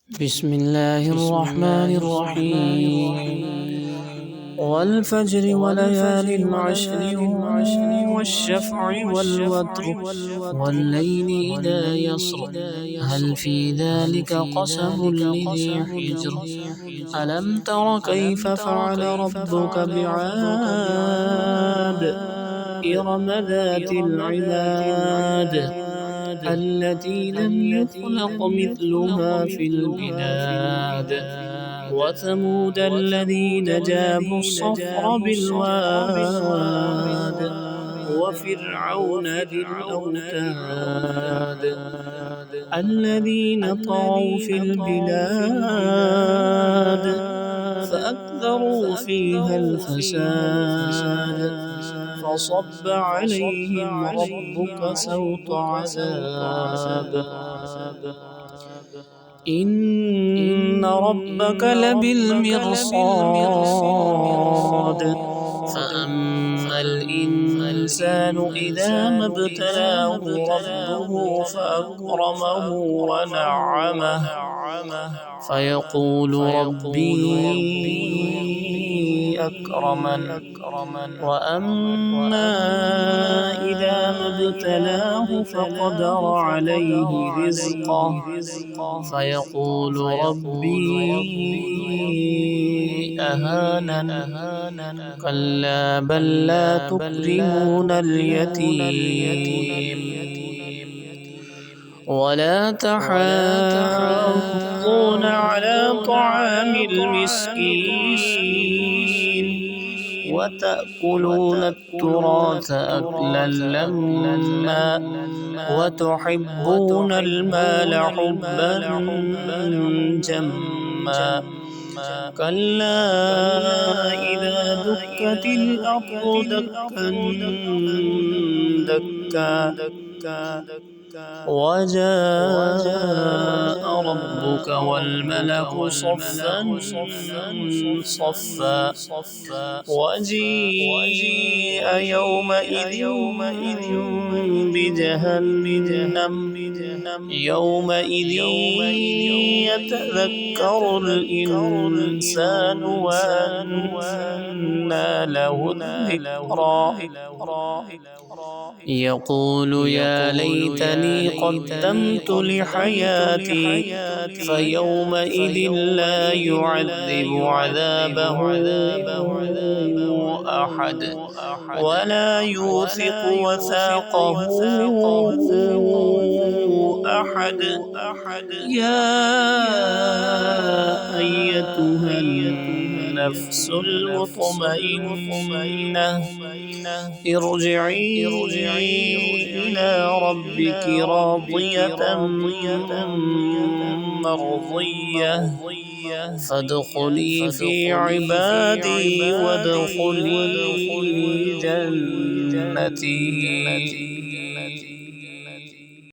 بسم الله الرحمن الرحيم والفجر وليال عشر والشفع والوتر والليل إذا يسر هل في ذلك قسم لذي حجر ألم تر كيف فعل ربك بعاد إرم ذات العماد التي لم يخلق مثلها في البلاد وثمود الذين جابوا الصخر بالواد وفرعون ذي الأوتاد الذين طغوا في البلاد فأكثروا فيها الفساد فصب عليهم ربك سوط عذاب إن ربك لبالمرصاد فأما الإنسان إذا ما ابتلاه ربه فأكرمه ونعمه فيقول ربي أكرمن وأما إذا ما ابتلاه فقدر عليه رزقه فيقول ربي أهانن كلا بل لا تكرمون اليتيم ولا تحاضون على طعام المسكين وتأكلون التراث أكلا لما وتحبون المال حبا جما كلا إذا دكت الأرض دكا وجاء ربك والملك صفا صفا وجيء يومئذ بجهنم يومئذ يتذكر الإنسان وأنى له الذكرى يقول يا ليتني قدمت لحياتي فيومئذ لا يعذب عذابه أحد ولا يوثق وثاقه أحد يا أيتها النفس المطمئنة ارجعي إلى ربك راضية مرضية فادخلي في عبادي وادخلي جنتي.